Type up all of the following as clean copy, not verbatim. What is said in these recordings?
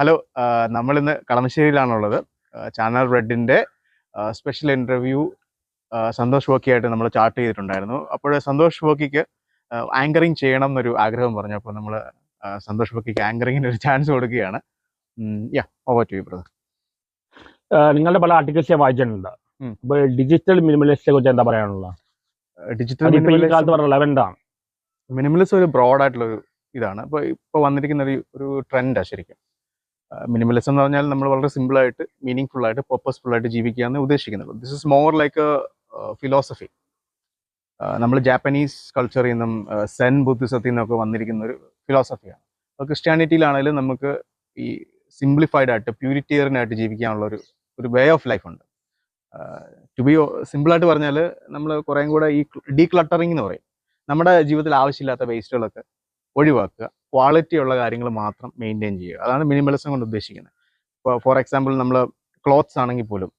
Hello, നമ്മളിന്ന് കളമശ്ശേരിയിലാണുള്ളത്. Channel റെഡിൻ്റെ special interview Santhosh വോക്കിയായിട്ട് നമ്മൾ chart ചെയ്തിട്ടുണ്ടായിരുന്നു. അപ്പോൾ സന്തോഷ് വോക്കിക്ക് ആങ്കറിങ് ചെയ്യണം എന്നൊരു ആഗ്രഹം പറഞ്ഞു. അപ്പോൾ നമ്മൾ സന്തോഷ് വോക്കിക്ക് ആങ്കറിങ്ങിന് ഒരു ചാൻസ് കൊടുക്കുകയാണ്. Over to you brother. നിങ്ങളുടെ പല ആർട്ടിക്കിൾസ് ഞാൻ വായിച്ചിട്ടുണ്ട്. അപ്പോൾ ഡിജിറ്റൽ മിനിമലിസ്റ്റിനെ കുറിച്ച് എന്താ പറയാനുള്ളത്? ഡിജിറ്റൽ മിനിമലിസം ഒരു ബ്രോഡായിട്ടുള്ളൊരു ഇതാണ്. ഇപ്പോൾ വന്നിരിക്കുന്ന ഒരു ട്രെൻഡാണ് ശരിക്കും. മിനിമലിസം എന്ന് പറഞ്ഞാൽ നമ്മൾ വളരെ സിമ്പിളായിട്ട് മീനിങ് ഫുള്ളായിട്ട് പർപ്പസ്ഫുള്ളായിട്ട് ജീവിക്കുകയെന്ന് ഉദ്ദേശിക്കുന്നുള്ളൂ. This is more like a philosophy. നമ്മൾ ജാപ്പനീസ് കൾച്ചറിൽ നിന്നും സെൻ ബുദ്ധിസത്തിൽ നിന്നൊക്കെ വന്നിരിക്കുന്ന ഒരു ഫിലോസഫിയാണ്. അപ്പോൾ ക്രിസ്ത്യാനിറ്റിയിലാണെങ്കിലും നമുക്ക് ഈ സിംപ്ലിഫൈഡ് ആയിട്ട് പ്യൂരിറ്റേറിയനായിട്ട് ജീവിക്കാനുള്ള ഒരു വേ ഓഫ് ലൈഫ് ഉണ്ട്. ടു ബി സിമ്പിളായിട്ട് പറഞ്ഞാൽ നമ്മൾ കുറേയും കൂടെ ഈ ഡീക്ലട്ടറിങ് എന്ന് പറയും. നമ്മുടെ ജീവിതത്തിൽ ആവശ്യമില്ലാത്ത വേസ്റ്റുകളൊക്കെ ഒഴിവാക്കുക, ക്വാളിറ്റി ഉള്ള കാര്യങ്ങൾ മാത്രം മെയിൻറ്റെയിൻ ചെയ്യുക. അതാണ് മിനിമലിസം കൊണ്ട് ഉദ്ദേശിക്കുന്നത്. ഇപ്പോൾ ഫോർ എക്സാമ്പിൾ നമ്മൾ ക്ലോത്ത്സ് ആണെങ്കിൽ പോലും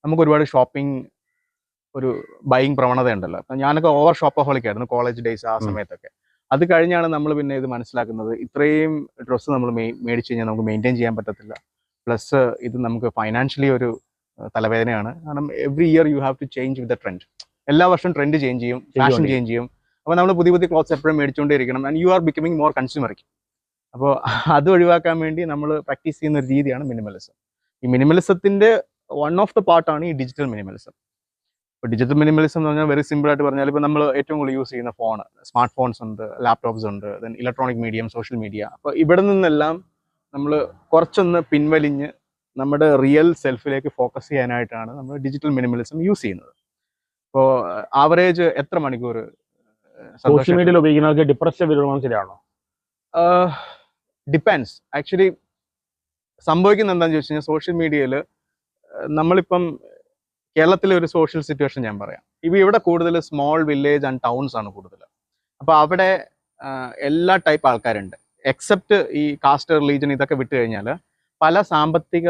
നമുക്ക് ഒരുപാട് ഷോപ്പിംഗ് ഒരു ബൈയിങ് പ്രവണത ഉണ്ടല്ലോ. അപ്പം ഞാനൊക്കെ ഓവർ ഷോപ്പഹോളിക്കായിരുന്നു കോളേജ് ഡേയ്സ് ആ സമയത്തൊക്കെ. അത് കഴിഞ്ഞാണ് നമ്മൾ പിന്നെ ഇത് മനസ്സിലാക്കുന്നത്, ഇത്രയും ഡ്രസ്സ് നമ്മൾ മേടിച്ച് കഴിഞ്ഞാൽ നമുക്ക് മെയിൻറ്റെയിൻ ചെയ്യാൻ പറ്റത്തില്ല. പ്ലസ് ഇത് നമുക്ക് ഫൈനാൻഷ്യലി ഒരു തലവേദനയാണ്. കാരണം every year you have to change with the trend. എല്ലാ വർഷവും ട്രെൻഡ് ചേഞ്ച് ചെയ്യും, ഫാഷൻ ചേഞ്ച് ചെയ്യും. അപ്പോൾ നമ്മൾ പുതിയ പുതിയ ക്ലോത്ത്സ് എപ്പോഴും മേടിച്ചുകൊണ്ടേയിരിക്കണം. And you are becoming more consumeric. അപ്പോൾ അത് ഒഴിവാക്കാൻ വേണ്ടി നമ്മൾ പ്രാക്ടീസ് ചെയ്യുന്ന ഒരു രീതിയാണ് മിനിമലിസം. ഈ മിനിമലിസത്തിൻ്റെ വൺ ഓഫ് ദ പാർട്ടാണ് ഈ ഡിജിറ്റൽ മിനിമലിസം. ഇപ്പോൾ ഡിജിറ്റൽ മിനിമലിസം എന്ന് പറഞ്ഞാൽ വെരി സിമ്പിളായിട്ട് പറഞ്ഞാൽ, ഇപ്പോൾ നമ്മൾ ഏറ്റവും കൂടുതൽ യൂസ് ചെയ്യുന്ന ഫോൺ, സ്മാർട്ട് ഫോൺസ് ഉണ്ട്, ലാപ്ടോപ്സ് ഉണ്ട്, then electronic medium, social media. അപ്പോൾ ഇവിടെ നിന്നെല്ലാം നമ്മൾ കുറച്ചൊന്ന് പിൻവലിഞ്ഞ് നമ്മുടെ റിയൽ സെൽഫിലേക്ക് ഫോക്കസ് ചെയ്യാനായിട്ടാണ് നമ്മൾ ഡിജിറ്റൽ മിനിമലിസം യൂസ് ചെയ്യുന്നത്. ഇപ്പോൾ ആവറേജ് എത്ര മണിക്കൂർ സോഷ്യൽ മീഡിയയിൽ ഉപയോഗിക്കുന്നവർക്ക് ഡിപ്രഷൻ വരുന്നത് ശരിയാണോ? ഡിപ്പെൻസ്. ആക്ച്വലി സംഭവിക്കുന്നത് എന്താണെന്ന് ചോദിച്ചു കഴിഞ്ഞാൽ, സോഷ്യൽ മീഡിയയിൽ നമ്മളിപ്പം കേരളത്തിലെ ഒരു സോഷ്യൽ സിറ്റുവേഷൻ ഞാൻ പറയാം. ഇവിടെ കൂടുതൽ സ്മോൾ വില്ലേജ് ആൻഡ് ടൗൺസ് ആണ് കൂടുതൽ. അപ്പോൾ അവിടെ എല്ലാ ടൈപ്പ് ആൾക്കാരുണ്ട്. എക്സെപ്റ്റ് ഈ കാസ്റ്റ്, റിലീജൻ ഇതൊക്കെ വിട്ട് കഴിഞ്ഞാൽ പല സാമ്പത്തിക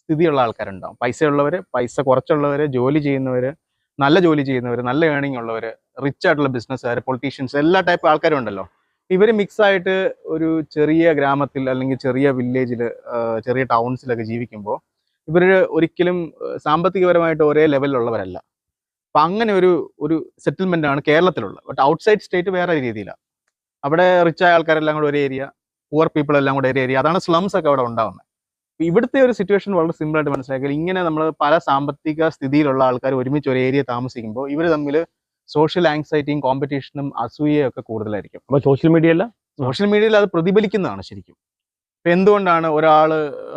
സ്ഥിതിയുള്ള ആൾക്കാരുണ്ടാവും. പൈസയുള്ളവർ, പൈസ കുറച്ചുള്ളവർ, ജോലി ചെയ്യുന്നവർ, നല്ല ജോലി ചെയ്യുന്നവർ, നല്ല ഏണിംഗ് ഉള്ളവർ, റിച്ച് ആയിട്ടുള്ള ബിസിനസ്സുകാർ, പൊളിറ്റീഷ്യൻസ്, എല്ലാ ടൈപ്പ് ആൾക്കാരും ഉണ്ടല്ലോ. ഇവർ മിക്സായിട്ട് ഒരു ചെറിയ ഗ്രാമത്തിൽ അല്ലെങ്കിൽ ചെറിയ വില്ലേജിൽ, ചെറിയ ടൗൺസിലൊക്കെ ജീവിക്കുമ്പോൾ ഇവർ ഒരിക്കലും സാമ്പത്തികപരമായിട്ട് ഒരേ ലെവലിലുള്ളവരല്ല. അപ്പം അങ്ങനെ ഒരു സെറ്റിൽമെൻ്റ് ആണ് കേരളത്തിലുള്ളത്. ബട്ട് ഔട്ട്സൈഡ് സ്റ്റേറ്റ് വേറെ രീതിയിലാണ്. അവിടെ റിച്ചായ ആൾക്കാരെല്ലാം കൂടെ ഒരു ഏരിയ, പുവർ പീപ്പിൾ എല്ലാം കൂടെ ഒരു ഏരിയ. അതാണ് സ്ലംസ് ഒക്കെ അവിടെ ഉണ്ടാകുന്നത്. ഇവിടുത്തെ ഒരു സിറ്റുവേഷൻ വളരെ സിമ്പിളായിട്ട് മനസ്സിലാക്കിയാൽ, ഇങ്ങനെ നമ്മൾ പല സാമ്പത്തിക സ്ഥിതിയിലുള്ള ആൾക്കാർ ഒരുമിച്ച് ഒരു ഏരിയ താമസിക്കുമ്പോൾ ഇവർ തമ്മിൽ സോഷ്യൽ ആങ്സൈറ്റിയും കോമ്പറ്റീഷനും അസൂയയും ഒക്കെ കൂടുതലായിരിക്കും. അപ്പോൾ സോഷ്യൽ മീഡിയയിൽ അത് പ്രതിഫലിക്കുന്നതാണ് ശരിക്കും. ഇപ്പം എന്തുകൊണ്ടാണ്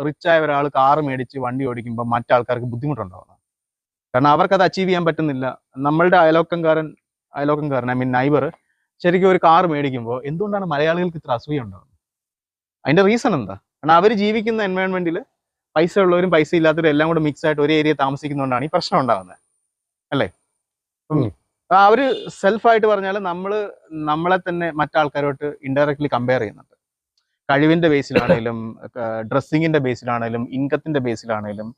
റിച്ചായ ഒരാൾ കാറ് മേടിച്ച് വണ്ടി ഓടിക്കുമ്പോൾ മറ്റാൾക്കാർക്ക് ബുദ്ധിമുട്ടുണ്ടാകുന്നത്? കാരണം അവർക്കത് അച്ചീവ് ചെയ്യാൻ പറ്റുന്നില്ല. നമ്മളുടെ അയലോക്കംകാരൻ ഐ മീൻ നൈബർ ശരിക്കും ഒരു കാറ് മേടിക്കുമ്പോൾ എന്തുകൊണ്ടാണ് മലയാളികൾക്ക് ഇത്ര അസൂയ ഉണ്ടാകുന്നത്? അതിൻ്റെ റീസൺ എന്താ? കാരണം അവർ ജീവിക്കുന്ന എൻവയോൺമെന്റിൽ പൈസ ഉള്ളവരും പൈസ ഇല്ലാത്തവരും എല്ലാം കൂടെ മിക്സ് ആയിട്ട് ഒരേ ഏരിയ താമസിക്കുന്നതുകൊണ്ടാണ് ഈ പ്രശ്നം ഉണ്ടാകുന്നത്, അല്ലേ? അവർ സെൽഫായിട്ട് പറഞ്ഞാൽ നമ്മളെ തന്നെ മറ്റാൾക്കാരോട്ട് ഇൻഡയറക്ട്ലി കമ്പയർ ചെയ്യുന്നുണ്ട്. കഴിവിൻ്റെ ബേസിലാണേലും, ഡ്രസ്സിങ്ങിൻ്റെ ബേസിലാണേലും, ഇൻകത്തിൻ്റെ ബേസിലാണേലും,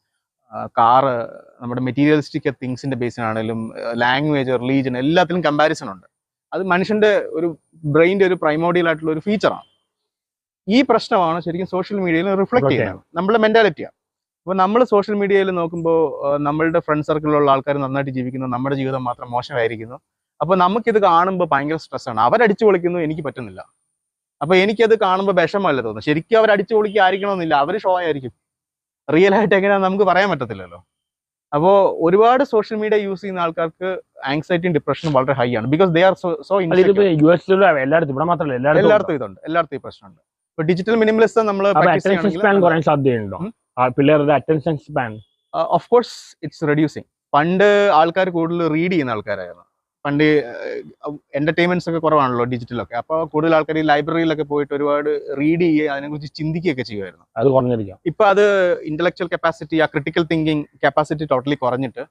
കാറ്, നമ്മുടെ മെറ്റീരിയലിസ്റ്റിക് തിങ്സിൻ്റെ ബേസിലാണേലും, ലാംഗ്വേജ്, റിലീജൻ, എല്ലാത്തിലും കമ്പാരിസൺ ഉണ്ട്. അത് മനുഷ്യൻ്റെ ഒരു ബ്രെയിൻ്റെ ഒരു പ്രൈമോഡിയൽ ആയിട്ടുള്ള ഒരു ഫീച്ചറാണ്. ഈ പ്രശ്നമാണ് ശരിക്കും സോഷ്യൽ മീഡിയയിൽ റിഫ്ലക്ട് ചെയ്യുന്നത്, നമ്മുടെ മെന്റാലിറ്റിയാണ്. അപ്പോൾ നമ്മൾ സോഷ്യൽ മീഡിയയിൽ നോക്കുമ്പോൾ നമ്മളുടെ ഫ്രണ്ട് സർക്കിളിലുള്ള ആൾക്കാർ നന്നായിട്ട് ജീവിക്കുന്നു, നമ്മുടെ ജീവിതം മാത്രം മോശമായിരിക്കുന്നു. അപ്പോൾ നമുക്കിത് കാണുമ്പോൾ ഭയങ്കര സ്ട്രെസ്സാണ്. അവരടിച്ചു പൊളിക്കുന്നു, എനിക്ക് പറ്റുന്നില്ല. അപ്പോൾ എനിക്കത് കാണുമ്പോൾ വിഷമമല്ല തോന്നുന്നു. ശരിക്കും അവർ അടിച്ചു പൊളിക്കുക ആയിരിക്കണമെന്നില്ല, അവർ ഷോ ആയിരിക്കും. റിയൽ ആയിട്ട് എങ്ങനെയാണെന്ന് നമുക്ക് പറയാൻ പറ്റത്തില്ലല്ലോ. അപ്പോൾ ഒരുപാട് സോഷ്യൽ മീഡിയ യൂസ് ചെയ്യുന്ന ആൾക്കാർക്ക് ആങ്സൈറ്റിയും ഡിപ്രഷനും വളരെ ഹൈ ആണ്. ബിക്കോസ് ദേ ആർ സോ എല്ലായിടത്തും ഇതുണ്ട്, എല്ലായിടത്തും ഈ പ്രശ്നമുണ്ട്. ഇപ്പോൾ ഡിജിറ്റൽ മിനിമലിസം നമ്മൾ ഓഫ് കോഴ്സ് ഇറ്റ്സ് റെഡ്യൂസിങ്. പണ്ട് ആൾക്കാർ കൂടുതൽ റീഡ് ചെയ്യുന്ന ആൾക്കാരായിരുന്നു. പണ്ട് എന്റർടൈൻമെന്റ്സ് ഒക്കെ കുറവാണല്ലോ ഡിജിറ്റലൊക്കെ. അപ്പോൾ കൂടുതൽ ആൾക്കാർ ഈ ലൈബ്രറിയിലൊക്കെ പോയിട്ട് ഒരുപാട് റീഡ് ചെയ്യുക, അതിനെക്കുറിച്ച് ചിന്തിക്കുകയൊക്കെ ചെയ്യുമായിരുന്നു. അത് കുറഞ്ഞിരിക്കും. ഇപ്പം അത് ഇന്റലക്ച്വൽ കപ്പാസിറ്റി, ആ ക്രിട്ടിക്കൽ തിങ്കിങ് കപ്പാസിറ്റി ടോട്ടലി കുറഞ്ഞിട്ട്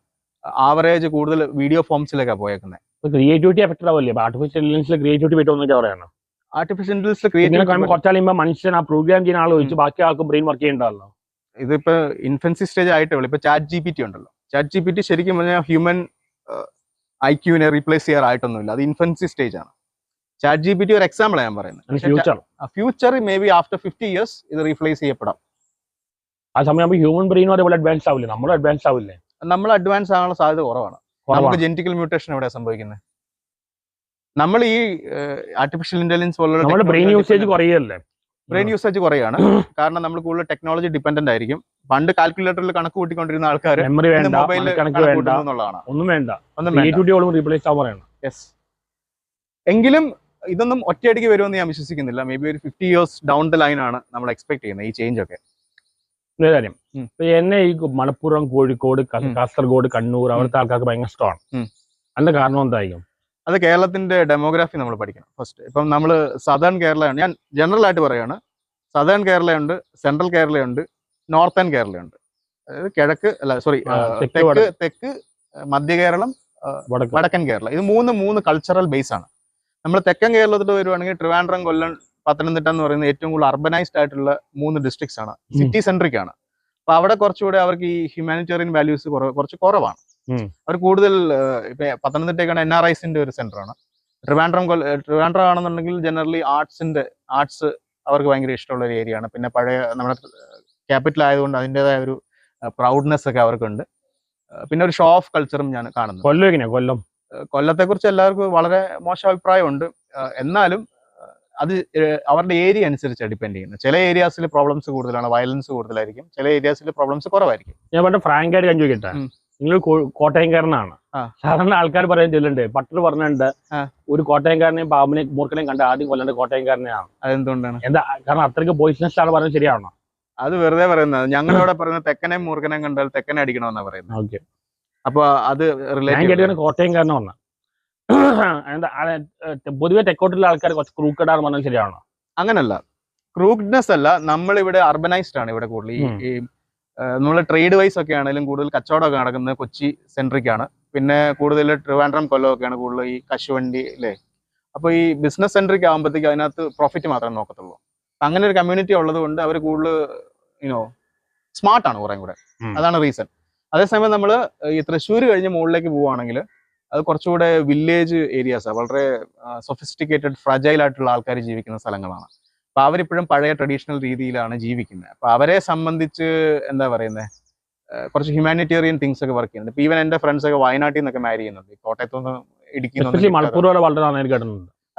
ആവറേജ് കൂടുതൽ വീഡിയോ ഫോംസിലൊക്കെ പോയേക്കുന്നത്. ക്രിയേറ്റിവിറ്റി എഫക്ട് ആവില്ലേ? ആർട്ടിഫിഷ്യൽ ഇന്റലിജൻസിൽ ക്രിയേറ്റിവിറ്റി പറ്റുമെന്നൊക്കെ പറയണം. ആർട്ടിഫിഷ്യൽ ഇന്റലിജൻസിൽ കുറച്ചാളുമ്പോൾ മനുഷ്യൻ ആ പ്രോഗ്രാം ചെയ്യുന്ന ആൾ ഒഴിച്ച് ബാക്കി ആൾക്കും ബ്രെയിൻ വർക്ക് ചെയ്യേണ്ടതല്ലോ. ഇതിപ്പോൾ ഇൻഫൻസി സ്റ്റേജ് ആയിട്ടേ ഉള്ളൂ. ഇപ്പോൾ ചാറ്റ് GPT ഉണ്ടല്ലോ. ചാറ്റ് GPT ശരിക്കും പറഞ്ഞാൽ ഹ്യൂമൻ IQവിനെ റീപ്ലേസ് ചെയ്യാറായിട്ടൊന്നുമില്ല. അത് ഇൻഫൻസി സ്റ്റേജ് ആണ്. ചാറ്റ് GPT ഒരു എക്സാമ്പിളാണ് ഞാൻ പറയുന്നത്. Future may be after 50 years ഇത് റീപ്ലേസ് ചെയ്യപ്പെടാം. ആ സമയമാകുമ്പോൾ ഹ്യൂമൻ ബ്രെയിൻ അതേപോലെ അഡ്വാൻസ് ആവില്ലേ, നമ്മളും അഡ്വാൻസ് ആവില്ലേ? നമ്മൾ അഡ്വാൻസ് ആകാനുള്ള സാധ്യത കുറവാണ്. നമുക്ക് ജെനറ്റിക്കൽ മ്യൂട്ടേഷൻ എവിടെയാണ് സംഭവിക്കുന്നത്? നമ്മൾ ഈ ആർട്ടിഫിഷ്യൽ ഇന്റലിജൻസ് പോലുള്ള നമ്മുടെ ബ്രെയിൻ യൂസേജ് കുറയല്ലേ? ബ്രെയിൻ യൂസേജ് കുറയാണ്. കാരണം നമ്മൾ കൂടുതൽ ടെക്നോളജി ഡിപെൻഡന്റ് ആയിരിക്കും. പണ്ട് കാൽക്കുലേറ്ററിൽ കണക്ക് കൂട്ടിക്കൊണ്ടിരുന്ന ആൾക്കാർ മെമ്മറി വേണ്ട, മൊബൈലിൽ കണക്ക് വേണ്ട, എന്നുള്ളതാണ്. ഒന്നും വേണ്ട, ഒന്നും വേണ്ട. റീപ്ലേസ് ആവാൻ പറയണം. യെസ്. എങ്കിലും ഇതൊന്നും ഒറ്റയടിക്ക് വരുമെന്ന് ഞാൻ വിശ്വസിക്കുന്നില്ല. മേ ബി ഒരു 50 years ഡൗൺ ദ ലൈൻ ആണ് നമ്മൾ എക്സ്പെക്ട് ചെയ്യുന്നത് ഈ ചേഞ്ച് ഒക്കെ. കാര്യം എന്നെ ഈ മലപ്പുറം, കോഴിക്കോട്, കാസർഗോഡ്, കണ്ണൂർ അവിടുത്തെ ആൾക്കാർക്ക് ഭയങ്കര ഇഷ്ടമാണ്. അതിന്റെ കാരണം എന്തായിരിക്കും? അത് കേരളത്തിന്റെ ഡെമോഗ്രാഫി നമ്മൾ പഠിക്കണം ഫസ്റ്റ്. ഇപ്പം നമ്മൾ സദേൺ കേരളയാണ്, ഞാൻ ജനറൽ ആയിട്ട് പറയുകയാണ്. സദേൺ കേരളയുണ്ട്, സെൻട്രൽ കേരളയുണ്ട്, നോർത്തേൺ കേരളയുണ്ട്. അതായത് കിഴക്ക് അല്ല സോറി തെക്ക്, മധ്യ കേരളം, വടക്കൻ കേരളം. ഇത് മൂന്ന് കൾച്ചറൽ ബേസ് ആണ്. നമ്മൾ തെക്കൻ കേരളത്തിൽ വരുവാണെങ്കിൽ ട്രിവാൻഡ്രം, കൊല്ലം, പത്തനംതിട്ട എന്ന് പറയുന്ന ഏറ്റവും കൂടുതൽ അർബനൈസ്ഡ് ആയിട്ടുള്ള 3 ഡിസ്ട്രിക്ട്സ് ആണ്. സിറ്റി സെൻട്രിക് ആണ്. അപ്പൊ അവിടെ കുറച്ചുകൂടെ അവർക്ക് ഈ ഹ്യൂമാനിറ്റേറിയൻ വാല്യൂസ് കുറച്ച് കുറവാണ്. അവർ കൂടുതൽ ഇപ്പൊ പത്തനംതിട്ടയ്ക്കാണ് NRIസിന്റെ ഒരു സെന്റർ ആണ്. ട്രിവാൻഡ്രം ആണെന്നുണ്ടെങ്കിൽ ജനറലി ആർട്സ് അവർക്ക് ഭയങ്കര ഇഷ്ടമുള്ള ഒരു ഏരിയ ആണ്. പിന്നെ പഴയ നമ്മുടെ ക്യാപിറ്റൽ ആയതുകൊണ്ട് അതിൻ്റെതായ ഒരു പ്രൗഡ്നെസ് ഒക്കെ അവർക്കുണ്ട്. പിന്നെ ഒരു ഷോ ഓഫ് കൾച്ചറും ഞാൻ കാണുന്നു. കൊല്ലത്തെ കുറിച്ച് എല്ലാവർക്കും വളരെ മോശം അഭിപ്രായമുണ്ട്. എന്നാലും അത് അവരുടെ ഏരിയ അനുസരിച്ച് ഡിപ്പെൻഡ് ചെയ്യുന്നത്. ചില ഏരിയാസിൽ പ്രോബ്ലംസ് കൂടുതലാണ്, വയലൻസ് കൂടുതലായിരിക്കും. ചില ഏരിയാസിൽ പ്രോബ്ലംസ് കുറവായിരിക്കും. ഞാൻ പറഞ്ഞ ഫ്രാങ്ക് ആയിട്ട് ചോദിക്കട്ടെ, നിങ്ങൾ കോട്ടയംകാരനാണ്. സാധാരണ ആൾക്കാർ പറയാൻ ചെല്ലുണ്ട്, പട്ടർ പറഞ്ഞിട്ടുണ്ട് ഒരു കോട്ടയംകാരനെയും പാമ്പിനെയും മൂർഖനെയും കണ്ട ആദ്യം കൊല്ലേണ്ട കോട്ടയംകാരനെയാണ്. അതെന്തുകൊണ്ടാണ്? എന്താ കാരണം? അത്രയ്ക്ക് പോയിസണസ് ആണ് പറയുന്നത്, ശരിയാണോ? അത് വെറുതെ പറയുന്നത്. ഞങ്ങളിവിടെ പറയുന്നത് തെക്കനെയും മൂർഖനെയും കണ്ടാൽ തെക്കനെ അടിക്കണമെന്നാണ് പറയുന്നത്. ഓക്കെ. അപ്പൊ അത് കോട്ടയംകാരനെ പറഞ്ഞ എന്താ പൊതുവെ തെക്കോട്ടുള്ള ആൾക്കാർ കുറച്ച് ക്രൂക്കഡാന്ന് പറഞ്ഞാൽ ശരിയാണോ? അങ്ങനല്ല, ക്രൂക്ക്നെസ് അല്ല. നമ്മളിവിടെ അർബനൈസ്ഡ് ആണ്. ഇവിടെ കൂടുതൽ ഈ നമ്മൾ ട്രേഡ് വൈസ് ഒക്കെ ആണെങ്കിലും കൂടുതൽ കച്ചവടമൊക്കെ നടക്കുന്നത് കൊച്ചി സെൻട്രിക് ആണ്. പിന്നെ കൂടുതൽ ട്രിവാൻഡ്രം, കൊല്ലമൊക്കെയാണ് കൂടുതൽ ഈ കശുവണ്ടി അല്ലേ. അപ്പൊ ഈ ബിസിനസ് സെൻട്രിക് ആകുമ്പോഴത്തേക്ക് അതിനകത്ത് പ്രോഫിറ്റ് മാത്രമേ നോക്കത്തുള്ളൂ. അങ്ങനെ ഒരു കമ്മ്യൂണിറ്റി ഉള്ളത് കൊണ്ട് അവർ കൂടുതൽ സ്മാർട്ടാണ് കുറേ കൂടെ. അതാണ് റീസൺ. അതേസമയം നമ്മൾ ഈ തൃശ്ശൂർ കഴിഞ്ഞ് മുകളിലേക്ക് പോവുകയാണെങ്കിൽ അത് കുറച്ചുകൂടെ വില്ലേജ് ഏരിയാസാണ്. വളരെ സൊഫിസ്റ്റിക്കേറ്റഡ്, ഫ്രജൈൽ ആയിട്ടുള്ള ആൾക്കാർ ജീവിക്കുന്ന സ്ഥലങ്ങളാണ്. അപ്പൊ അവരിപ്പോഴും പഴയ ട്രഡീഷണൽ രീതിയിലാണ് ജീവിക്കുന്നത്. അപ്പൊ അവരെ സംബന്ധിച്ച് എന്താ പറയുന്നത്, കുറച്ച് ഹ്യൂമാനിറ്റേറിയൻ തിങ്സ് ഒക്കെ വർക്ക് ചെയ്യുന്നുണ്ട്. ഇപ്പൊ ഈവൻ എന്റെ ഫ്രണ്ട്സ് ഒക്കെ വയനാട്ടിൽ നിന്നൊക്കെ മാരി ചെയ്യുന്നുണ്ട്. കോട്ടയത്തുനിന്ന് ഇടുക്കി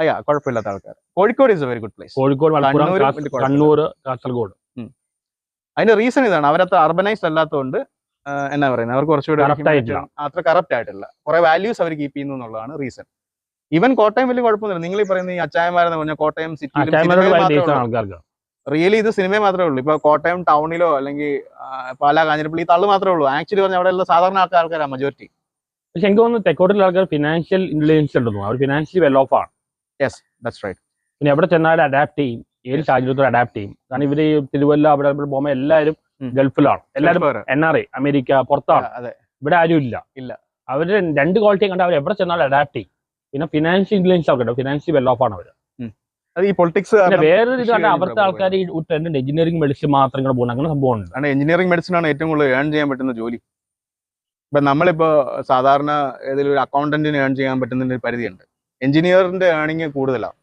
അയ്യാ കുഴപ്പമില്ലാത്ത ആൾക്കാർ. Kozhikode is A very good place. Kannur, Kasaragod. അതിന്റെ റീസൺ ഇതാണ്, അവരത്ര അർബനൈസ്ഡ് അല്ലാത്തതുകൊണ്ട് എന്നാ പറയുന്നത്, അവർക്ക് കുറച്ചുകൂടെ അത്ര കറപ്റ്റ് ആയിട്ടില്ല. കുറെ വാല്യൂസ് അവർ കീപ്പ് ചെയ്യുന്നു എന്നുള്ളതാണ് റീസൺ. ഈവൻ കോട്ടയം വലിയ കുഴപ്പമൊന്നുമില്ല. നിങ്ങൾ ഈ പറയുന്ന ഈ അച്ചായന്മാരെന്ന് പറഞ്ഞാൽ കോട്ടയം സിറ്റിയിൽ റിയലി ഇത് സിനിമ മാത്രമേ ഉള്ളൂ. ഇപ്പൊ കോട്ടയം ടൗണിലോ അല്ലെങ്കിൽ പാലാ, കാഞ്ഞിരപ്പള്ളി, തള്ളു മാത്രമേ ഉള്ളൂ. ആക്ച്വലി പറഞ്ഞാൽ അവിടെ സാധാരണ ആൾക്കാരാണ് മജോറിറ്റി. പക്ഷെ എനിക്ക് തോന്നുന്നു തെക്കോട്ടുള്ള ആൾക്കാർ ഫിനാൻഷ്യൽ ഇന്റലിജൻസ് ഉണ്ടെന്നു, അവർ ഫിനാൻഷ്യലി വെൽ ഓഫ് ആണ്. Yes, that's right. പിന്നെ എവിടെ ചെന്നാലും അഡാപ്റ്റ് ചെയ്യും, ഏത് സാഹചര്യത്തോടെ അഡാപ്റ്റ് ചെയ്യും. കാരണം ഇവര് തിരുവല്ല അവിടെ പോകുമ്പോൾ എല്ലാവരും ഗൾഫിലാണ്, എല്ലാവരും NRI, അമേരിക്ക, പുറത്താണ്. ഇവിടെ ആരും ഇല്ല. അവര് 2 ക്വാളിറ്റി കണ്ട അവർ എവിടെ ചെന്നാലും അഡാപ്റ്റ് ചെയ്യും. പിന്നെ ഫിനാൻഷ്യൽ ഇന്റലിജൻസ് ഒക്കെ ഫിനാൻഷ്യലി വെൽ ഓഫ് ആണ് അവര്. ഈ പൊളിറ്റിക്സ് വേറൊരു ഇതാണ്, അവരുടെ ആൾക്കാർ ട്രെൻഡ് എഞ്ചിനീയറിംഗ് മെഡിസിൻ മാത്രം ഇങ്ങനെ പോകുന്നത്. അങ്ങനെ സംഭവം ഉണ്ട്. എഞ്ചിനീയറിംഗ് മെഡിസിൻ ആണ് ഏറ്റവും കൂടുതൽ ഏൺ ചെയ്യാൻ പറ്റുന്ന ജോലി. ഇപ്പൊ നമ്മളിപ്പോ സാധാരണ ഏതെങ്കിലും ഒരു അക്കൗണ്ടന്റിന് ഏൺ ചെയ്യാൻ പറ്റുന്ന ഒരു പരിധിയുണ്ട്. എഞ്ചിനീയറിന്റെ ഏണിങ് കൂടുതലാണ്.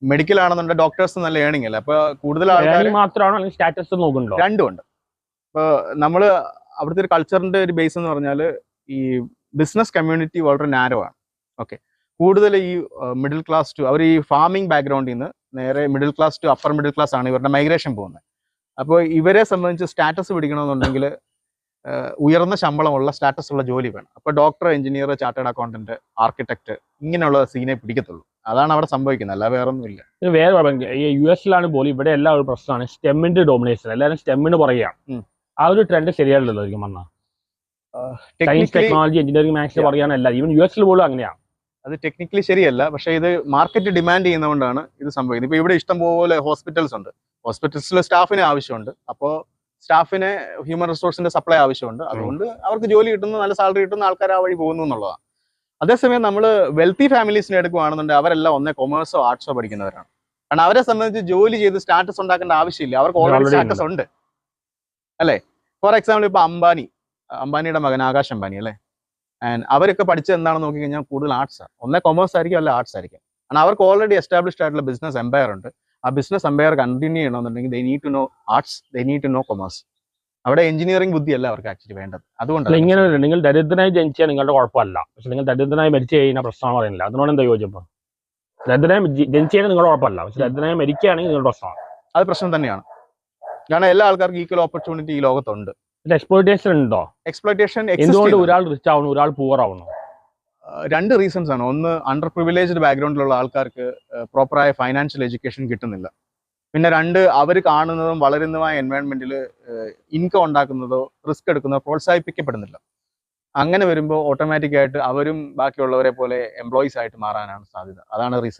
മെഡിക്കൽ ആണെന്നുണ്ടെങ്കിൽ ഡോക്ടേഴ്സ് നല്ല ഏണിംഗ് അല്ല. അപ്പൊ കൂടുതൽ ആൾക്കാർ മാത്രമാണോ അല്ലെങ്കിൽ സ്റ്റാറ്റസ് നോക്കുന്നുണ്ടോ? രണ്ടും ഉണ്ട്. ഇപ്പൊ നമ്മള് അവിടുത്തെ ഒരു കൾച്ചറിന്റെ ഒരു ബേസ് എന്ന് പറഞ്ഞാൽ ഈ ബിസിനസ് കമ്മ്യൂണിറ്റി വളരെ നാരോ ആണ്. ഓക്കെ, കൂടുതൽ ഈ മിഡിൽ ക്ലാസ് ടു അവർ ഈ ഫാമിംഗ് ബാക്ക്ഗ്രൗണ്ടിൽ നിന്ന് നേരെ middle class to upper middle class ആണ് ഇവരുടെ മൈഗ്രേഷൻ പോകുന്നത്. അപ്പോൾ ഇവരെ സംബന്ധിച്ച് സ്റ്റാറ്റസ് പിടിക്കണമെന്നുണ്ടെങ്കിൽ ഉയർന്ന ശമ്പളമുള്ള സ്റ്റാറ്റസ് ഉള്ള ജോലി വേണം. അപ്പോൾ doctor, engineer, chartered accountant, architect ഇങ്ങനെയുള്ള സീനെ പിടിക്കത്തുള്ളൂ. അതാണ് അവിടെ സംഭവിക്കുന്നത്, അല്ല വേറെ ഒന്നുമില്ല. വേറെ US പോലും ഇവിടെ എല്ലാ ഒരു പ്രശ്നമാണ് സ്റ്റെമ്മിന്റെ ഡോമിനേഷൻ. എല്ലാവരും സ്റ്റെമ്മിന് പറയുകയാണ്. ആ ഒരു ട്രെൻഡ് ശരിയല്ലല്ലോ ശരിക്കും പറഞ്ഞാൽ. സയൻസ്, ടെക്നോളജി, എഞ്ചിനീയറിംഗ്, മാത്സ് പറയാനല്ല. ഈവൻ US പോലും അങ്ങനെയാണ്. അത് ടെക്നിക്കലി ശരിയല്ല, പക്ഷേ ഇത് മാർക്കറ്റ് ഡിമാൻഡ് ചെയ്യുന്നതുകൊണ്ടാണ് ഇത് സംഭവിക്കുന്നത്. ഇപ്പൊ ഇവിടെ ഇഷ്ടംപോലെ ഹോസ്പിറ്റൽസ് ഉണ്ട്. ഹോസ്പിറ്റൽസിൽ സ്റ്റാഫിന് ആവശ്യമുണ്ട്. അപ്പോൾ സ്റ്റാഫിന് ഹ്യൂമൻ റിസോഴ്സിന്റെ സപ്ലൈ ആവശ്യമുണ്ട്. അതുകൊണ്ട് അവർക്ക് ജോലി കിട്ടുന്നു, നല്ല സാലറി കിട്ടുന്ന ആൾക്കാർ ആ വഴി പോകുന്നു എന്നുള്ളതാണ്. അതേസമയം നമ്മൾ വെൽത്തി ഫാമിലീസിനെ എടുക്കുകയാണെന്നുണ്ടെങ്കിൽ അവരെല്ലാം ഒന്നേ കൊമേഴ്സോ ആർട്സോ പഠിക്കുന്നവരാണ്. കാരണം അവരെ സംബന്ധിച്ച് ജോലി ചെയ്ത് സ്റ്റാറ്റസ് ഉണ്ടാക്കേണ്ട ആവശ്യമില്ല. അവർക്ക് ഓൾറെഡി സ്റ്റാറ്റസ് ഉണ്ട് അല്ലേ. ഫോർ എക്സാമ്പിൾ ഇപ്പൊ അംബാനിയുടെ മകൻ ആകാശ് അംബാനി അല്ലേ, ആൻഡ് അവരൊക്കെ പഠിച്ചത് എന്താണെന്ന് നോക്കിക്കഴിഞ്ഞാൽ കൂടുതൽ ആർട്സാണ്. ഒന്നേ കൊമേഴ്സ് ആയിരിക്കും, അല്ല ആർട്സ് ആയിരിക്കും. കാരണം അവർക്ക് ഓൾറെഡി എസ്റ്റാബ്ലിഷ്ഡ് ആയിട്ടുള്ള ബിസിനസ് എംപയർ ഉണ്ട്. ആ ബിസിനസ് എംപയർ കണ്ടിന്യൂ ചെയ്യണമെന്നുണ്ടെങ്കിൽ they need to know arts, they need to know commerce. അവിടെ എഞ്ചിനീയറിംഗ് ബുദ്ധിയല്ല അവർക്ക് ആക്ച്വലി വേണ്ടത്. അതുകൊണ്ടല്ല ഇങ്ങനെ നിങ്ങൾ ദരിദ്രനായി ജനിച്ചാൽ നിങ്ങളുടെ കുഴപ്പമല്ല, പക്ഷെ നിങ്ങൾ ദരിദ്രനായി മരിച്ചു കഴിഞ്ഞാൽ പ്രശ്നമാണ് പറയുന്നില്ല. അതിനോട് എന്താ യോജിപ്പം? ദരിദ്രനായി ജനിച്ചു കഴിഞ്ഞാൽ നിങ്ങളുടെ കുഴപ്പമല്ല, പക്ഷെ ദരിദ്രനായി മരിക്കുകയാണെങ്കിൽ നിങ്ങളുടെ പ്രശ്നമാണ്. അത് പ്രശ്നം തന്നെയാണ്. കാരണം എല്ലാ ആൾക്കാർക്കും ഈക്വൽ ഓപ്പർച്യൂണിറ്റി ഈ ലോകത്തുണ്ട്. എക്സ്പ്ലോയിറ്റേഷൻ ഉണ്ടോ? എക്സ്പ്ലോയിറ്റേഷൻ എന്തുകൊണ്ട് ഒരാൾ റിച്ച് ആവുന്നു ഒരാൾ പൂവർ ആവുന്നു? രണ്ട് റീസൺസ് ആണ്. ഒന്ന്, അണ്ടർ പ്രിവിലേജ്ഡ് ബാക്ക്ഗ്രൗണ്ടിലുള്ള ആൾക്കാർക്ക് പ്രോപ്പറായ ഫൈനാൻഷ്യൽ എഡ്യൂക്കേഷൻ കിട്ടുന്നില്ല. പിന്നെ രണ്ട്, അവർ കാണുന്നതും വളരുന്നതുമായ എൻവയോൺമെന്റിൽ ഇൻകം ഉണ്ടാക്കുന്നതോ റിസ്ക് എടുക്കുന്നതോ പ്രോത്സാഹിപ്പിക്കപ്പെടുന്നില്ല. അങ്ങനെ വരുമ്പോൾ ഓട്ടോമാറ്റിക്കായിട്ട് അവരും ബാക്കിയുള്ളവരെ പോലെ എംപ്ലോയീസ് ആയിട്ട് മാറാനാണ് സാധ്യത. അതാണ് റീസൺ.